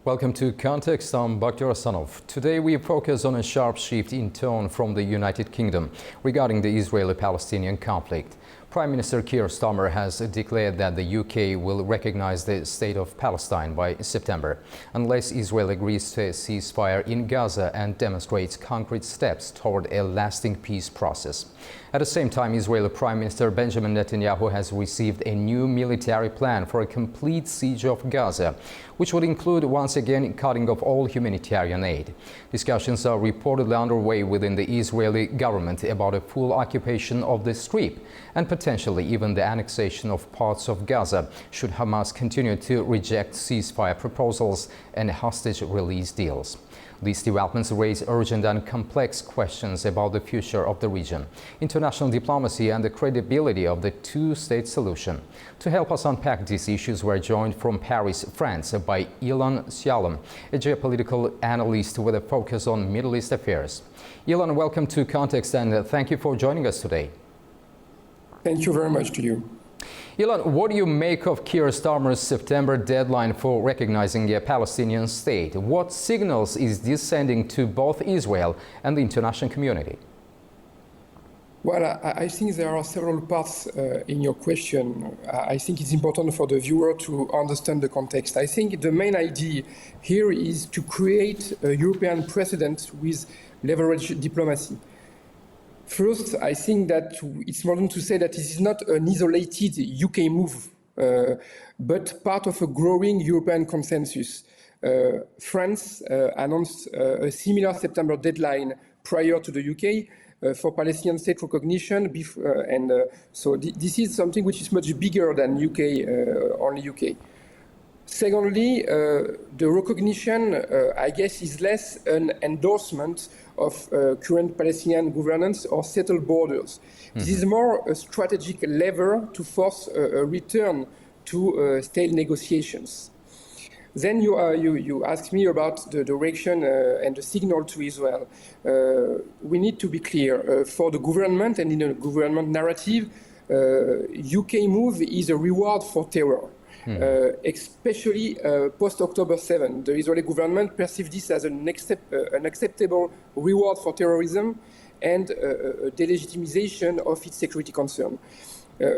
Welcome to Context. I'm Bakhtiar Sanov. Today we focus on a sharp shift in tone from the United Kingdom regarding the Israeli-Palestinian conflict. Prime Minister Keir Starmer has declared that the UK will recognize the state of Palestine by September, unless Israel agrees to a ceasefire in Gaza and demonstrates concrete steps toward a lasting peace process. At the same time, Israeli Prime Minister Benjamin Netanyahu has received a new military plan for a complete siege of Gaza, which would include once again cutting off all humanitarian aid. Discussions are reportedly underway within the Israeli government about a full occupation of the Strip and potentially even the annexation of parts of Gaza should Hamas continue to reject ceasefire proposals and hostage release deals. These developments raise urgent and complex questions about the future of the region, international diplomacy and the credibility of the two-state solution. To help us unpack these issues, we're joined from Paris, France by Ilan Shalom, a geopolitical analyst with a focus on Middle East affairs. Ilan, welcome to Context and thank you for joining us today. Thank you very much to you. Ilan, what do you make of Keir Starmer's September deadline for recognizing a Palestinian state? What signals is this sending to both Israel and the international community? Well, I think there are several parts in your question. I think it's important for the viewer to understand the context. I think the main idea here is to create a European precedent with leverage diplomacy. First, I think that it's important to say that this is not an isolated UK move, but part of a growing European consensus. France announced a similar September deadline prior to the UK for Palestinian state recognition, so this is something which is much bigger than only UK. Secondly, the recognition, I guess, is less an endorsement of current Palestinian governance or settled borders. Mm-hmm. This is more a strategic lever to force a return to state negotiations. Then you asked me about the direction and the signal to Israel. We need to be clear. For the government and in the government narrative, UK move is a reward for terror. Especially post-October 7. The Israeli government perceived this as an acceptable reward for terrorism and a delegitimization of its security concern.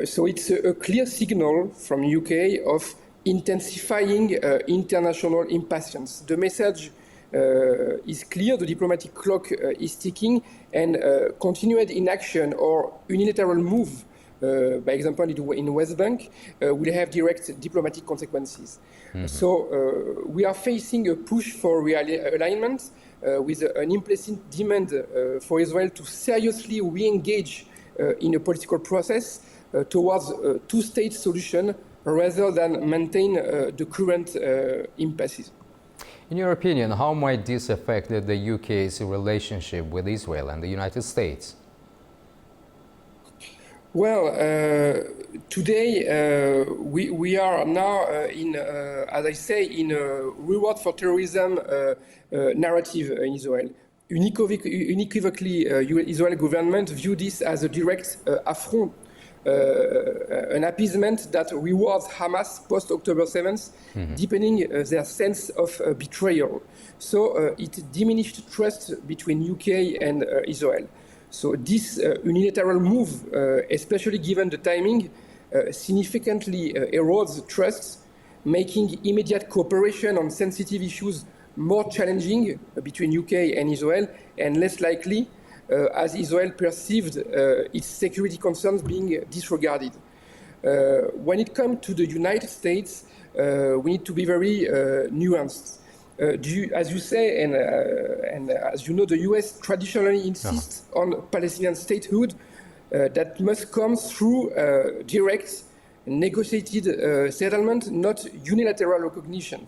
So it's a clear signal from UK of intensifying international impatience. The message is clear, the diplomatic clock is ticking, and continued inaction or unilateral move by example, in West Bank, will have direct diplomatic consequences. Mm-hmm. So we are facing a push for realignment with an implicit demand for Israel to seriously re-engage in a political process towards a two-state solution rather than maintain the current impasses. In your opinion, how might this affect the UK's relationship with Israel and the United States? Well, today we are now as I say, in a reward for terrorism narrative in Israel. Unequivocally, Israeli government view this as a direct affront, an appeasement that rewards Hamas post-October 7th, mm-hmm. deepening their sense of betrayal. So it diminished trust between UK and Israel. So this unilateral move, especially given the timing, significantly erodes trust, making immediate cooperation on sensitive issues more challenging between UK and Israel and less likely as Israel perceived its security concerns being disregarded. When it comes to the United States, we need to be very nuanced. As you say, and as you know, the US traditionally insists on Palestinian statehood that must come through direct, negotiated settlement, not unilateral recognition.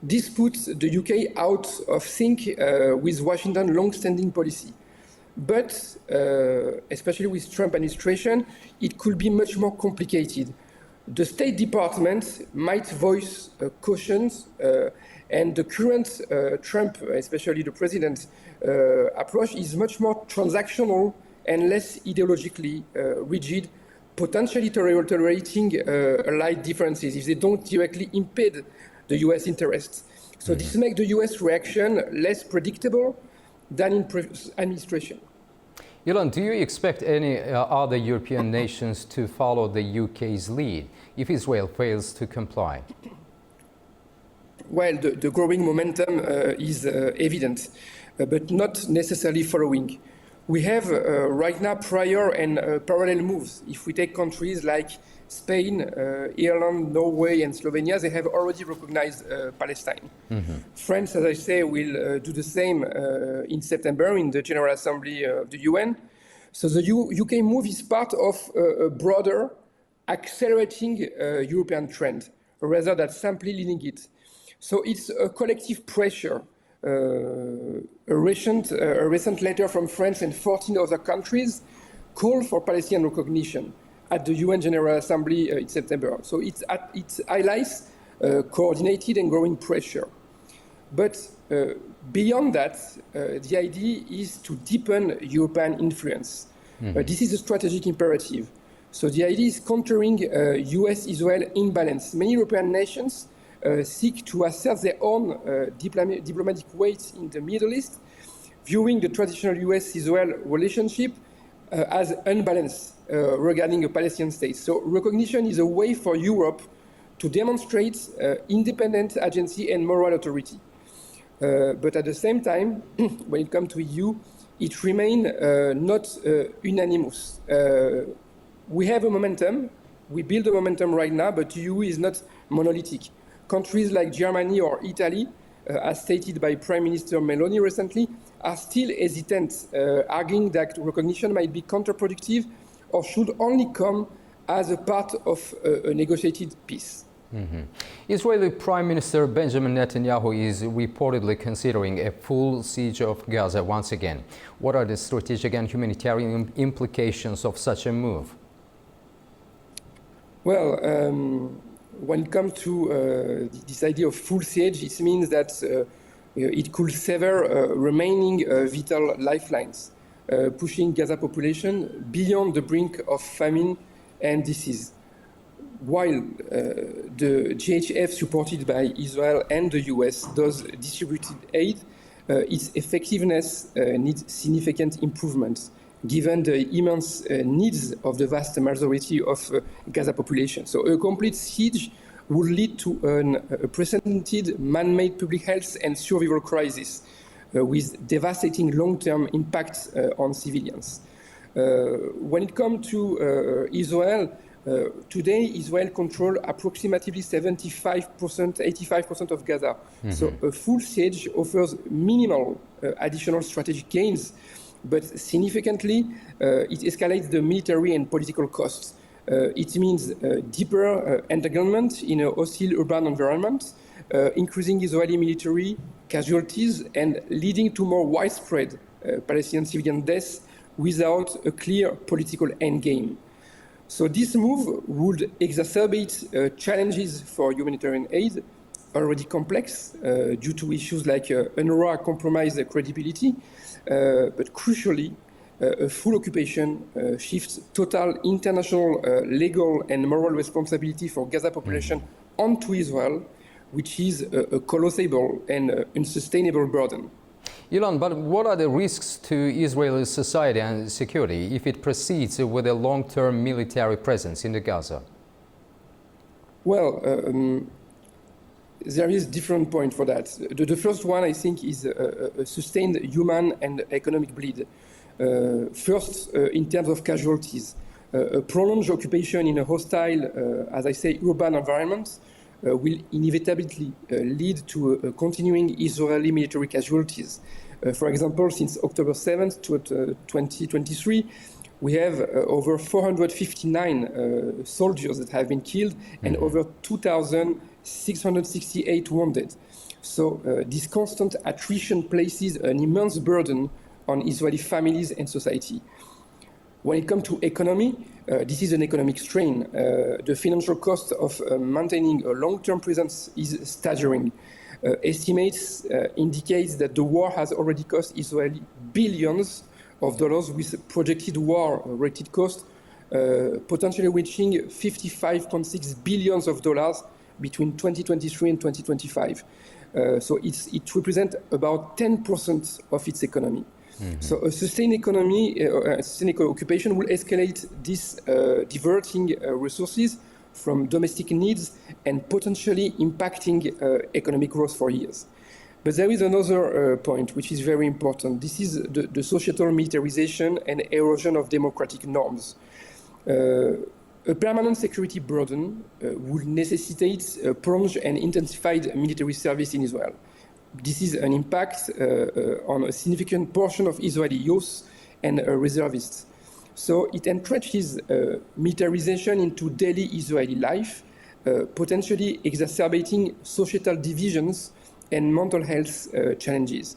This puts the UK out of sync with Washington's long-standing policy. But, especially with Trump administration, it could be much more complicated. The State Department might voice cautions, and the current Trump, especially the president, approach is much more transactional and less ideologically rigid, potentially tolerating allied differences if they don't directly impede the US interests. So this makes the US reaction less predictable than in previous administration. Ilan, do you expect any other European nations to follow the UK's lead if Israel fails to comply? Well, the growing momentum is evident, but not necessarily following. We have right now prior and parallel moves. If we take countries like Spain, Ireland, Norway, and Slovenia, they have already recognized Palestine. France, as I say, will do the same in September in the General Assembly of the UN. So the UK move is part of a broader, accelerating European trend, rather than simply leading it. So it's a collective pressure. A recent letter from France and 14 other countries called for Palestinian recognition at the UN General Assembly in September. So it highlights coordinated and growing pressure. But beyond that, the idea is to deepen European influence. This is a strategic imperative. So the idea is countering US-Israel imbalance. Many European nations seek to assert their own diplomatic weight in the Middle East, viewing the traditional US-Israel relationship as unbalanced regarding a Palestinian state. So recognition is a way for Europe to demonstrate independent agency and moral authority. But at the same time, when it comes to EU, it remains not unanimous. We have a momentum. We build a momentum right now, but EU is not monolithic. Countries like Germany or Italy, as stated by Prime Minister Meloni recently, are still hesitant, arguing that recognition might be counterproductive or should only come as a part of a negotiated peace. Israeli Prime Minister Benjamin Netanyahu is reportedly considering a full siege of Gaza once again. What are the strategic and humanitarian implications of such a move? Well, when it comes to this idea of full siege, it means that it could sever remaining vital lifelines, pushing Gaza population beyond the brink of famine and disease. While the GHF, supported by Israel and the US, does distributed aid, its effectiveness needs significant improvements, given the immense needs of the vast majority of Gaza population. So a complete siege would lead to an unprecedented man-made public health and survival crisis with devastating long-term impacts on civilians. When it comes to Israel, today Israel controls approximately 75%, 85% of Gaza. So a full siege offers minimal additional strategic gains, but significantly, it escalates the military and political costs. It means deeper entanglement in a hostile urban environment, increasing Israeli military casualties and leading to more widespread Palestinian civilian deaths without a clear political endgame. So this move would exacerbate challenges for humanitarian aid, already complex due to issues like UNRWA compromise credibility, but crucially, a full occupation shifts total international legal and moral responsibility for Gaza population onto Israel, which is a colossal and unsustainable burden. Ilan, but what are the risks to Israeli society and security if it proceeds with a long-term military presence in the Gaza? Well, there is different point for that. The first one, I think, is a sustained human and economic bleed. First, in terms of casualties, a prolonged occupation in a hostile, as I say, urban environment will inevitably lead to continuing Israeli military casualties. For example, since October 7th, 2023, we have over 459 soldiers that have been killed and over 2,668 wounded. So this constant attrition places an immense burden on Israeli families and society. When it comes to economy, this is an economic strain. The financial cost of maintaining a long-term presence is staggering. Estimates indicate that the war has already cost Israeli billions of dollars, with projected war-related cost potentially reaching $55.6 billion between 2023 and 2025. So it represents about 10% of its economy. So a sustained economy, a sustained occupation will escalate this diverting resources from domestic needs and potentially impacting economic growth for years. But there is another point which is very important. This is the societal militarization and erosion of democratic norms. A permanent security burden would necessitate a prolonged and intensified military service in Israel. This is an impact on a significant portion of Israeli youth and reservists. So it entrenches militarization into daily Israeli life, potentially exacerbating societal divisions and mental health challenges.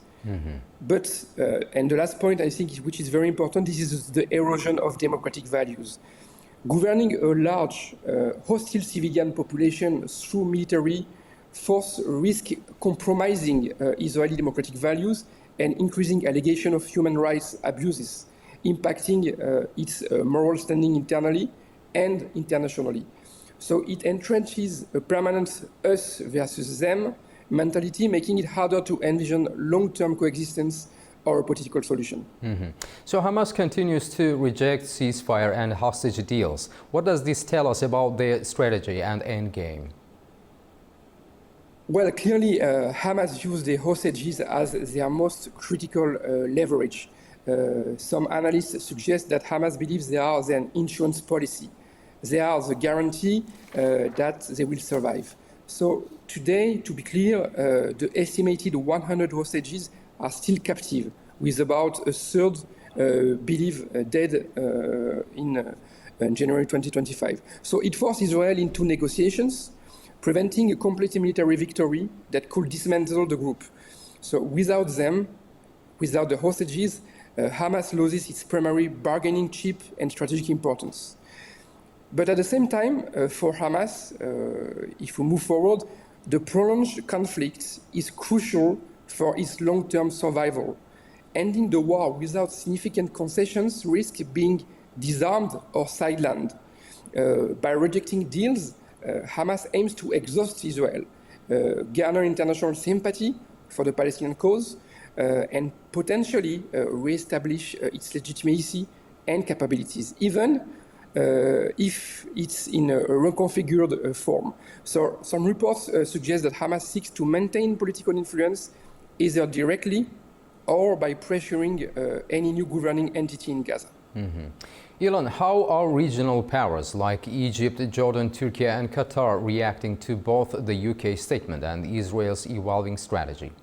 But, and the last point I think which is very important, this is the erosion of democratic values. Governing a large hostile civilian population through military force risk compromising Israeli democratic values and increasing allegation of human rights abuses, impacting its moral standing internally and internationally. So it entrenches a permanent us versus them mentality, making it harder to envision long-term coexistence or a political solution. So Hamas continues to reject ceasefire and hostage deals. What does this tell us about their strategy and end game? Well, clearly, Hamas used the hostages as their most critical leverage. Some analysts suggest that Hamas believes they are an insurance policy. They are the guarantee that they will survive. So today, to be clear, the estimated 100 hostages are still captive, with about a third believed dead in January 2025. So it forced Israel into negotiations, preventing a complete military victory that could dismantle the group. So without them, without the hostages, Hamas loses its primary bargaining chip and strategic importance. But at the same time, for Hamas, if we move forward, the prolonged conflict is crucial for its long-term survival. Ending the war without significant concessions risks being disarmed or sidelined. By rejecting deals, Hamas aims to exhaust Israel, garner international sympathy for the Palestinian cause, and potentially re-establish its legitimacy and capabilities, even if it's in a reconfigured form. So some reports suggest that Hamas seeks to maintain political influence either directly or by pressuring any new governing entity in Gaza. Ilan, how are regional powers like Egypt, Jordan, Turkey and Qatar reacting to both the UK statement and Israel's evolving strategy?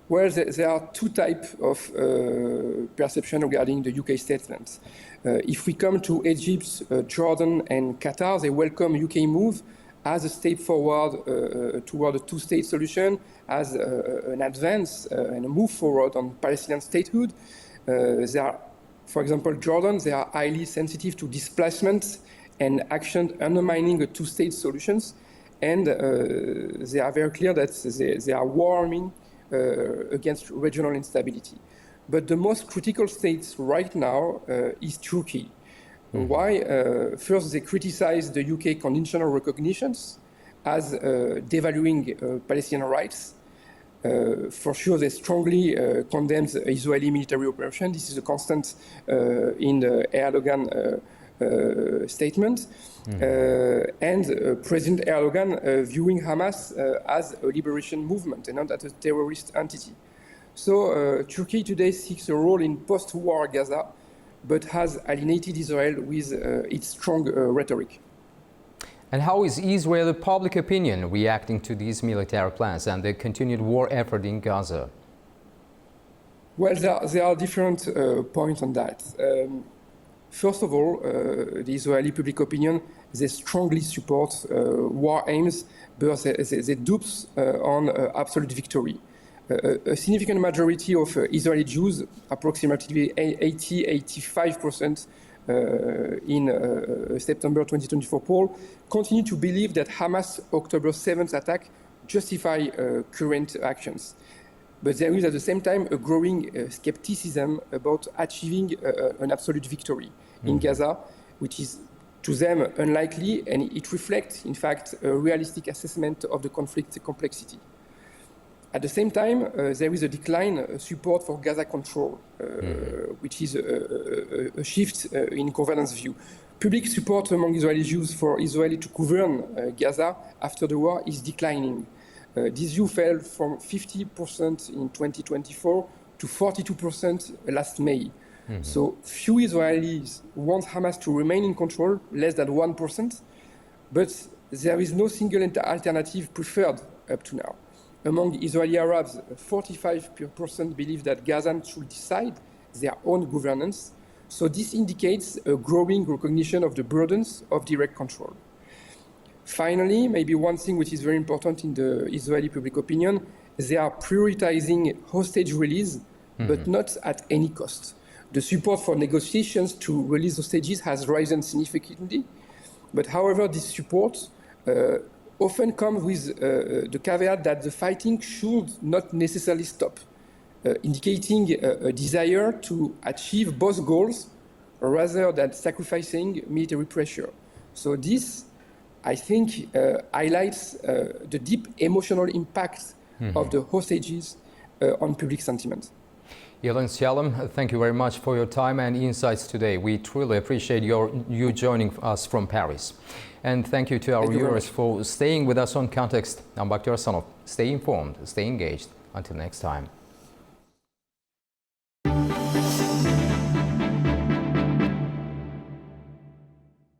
Well, there are two types of perception regarding the UK statement. If we come to Egypt, Jordan and Qatar, they welcome UK move as a step forward toward a two-state solution, as an advance and a move forward on Palestinian statehood. They are, for example, Jordan, they are highly sensitive to displacement and action undermining a two-state solutions, and they are very clear that they are warming against regional instability. But the most critical state right now is Turkey. Why? First, they criticize the UK conditional recognitions as devaluing Palestinian rights. For sure, they strongly condemn the Israeli military operation. This is a constant in the Erdogan statement. And President Erdogan viewing Hamas as a liberation movement and not as a terrorist entity. So Turkey today seeks a role in post-war Gaza, but has alienated Israel with its strong rhetoric. And how is Israeli public opinion reacting to these military plans and the continued war effort in Gaza? Well, there are different points on that. First of all, the Israeli public opinion, they strongly support war aims, but they dupes on absolute victory. A significant majority of Israeli Jews, approximately 80-85% in a September 2024 poll, continue to believe that Hamas' October 7th attack justify current actions. But there is at the same time a growing skepticism about achieving an absolute victory in Gaza, which is to them unlikely, and it reflects, in fact, a realistic assessment of the conflict complexity. At the same time, there is a decline support for Gaza control, which is a shift in governance view. Public support among Israeli Jews for Israel to govern Gaza after the war is declining. This view fell from 50% in 2024 to 42% last May. So few Israelis want Hamas to remain in control, less than 1%, but there is no single alternative preferred up to now. Among Israeli Arabs, 45% believe that Gazans should decide their own governance. So this indicates a growing recognition of the burdens of direct control. Finally, maybe one thing which is very important in the Israeli public opinion, they are prioritizing hostage release, but not at any cost. The support for negotiations to release hostages has risen significantly, but however, this support often comes with the caveat that the fighting should not necessarily stop, indicating a desire to achieve both goals rather than sacrificing military pressure. So this, I think, highlights the deep emotional impact of the hostages on public sentiment. Ilan Shalom, thank you very much for your time and insights today. We truly appreciate you joining us from Paris. And thank you to our viewers for staying with us on Context. I'm Bakhtiar Sanov. Stay informed, stay engaged. Until next time.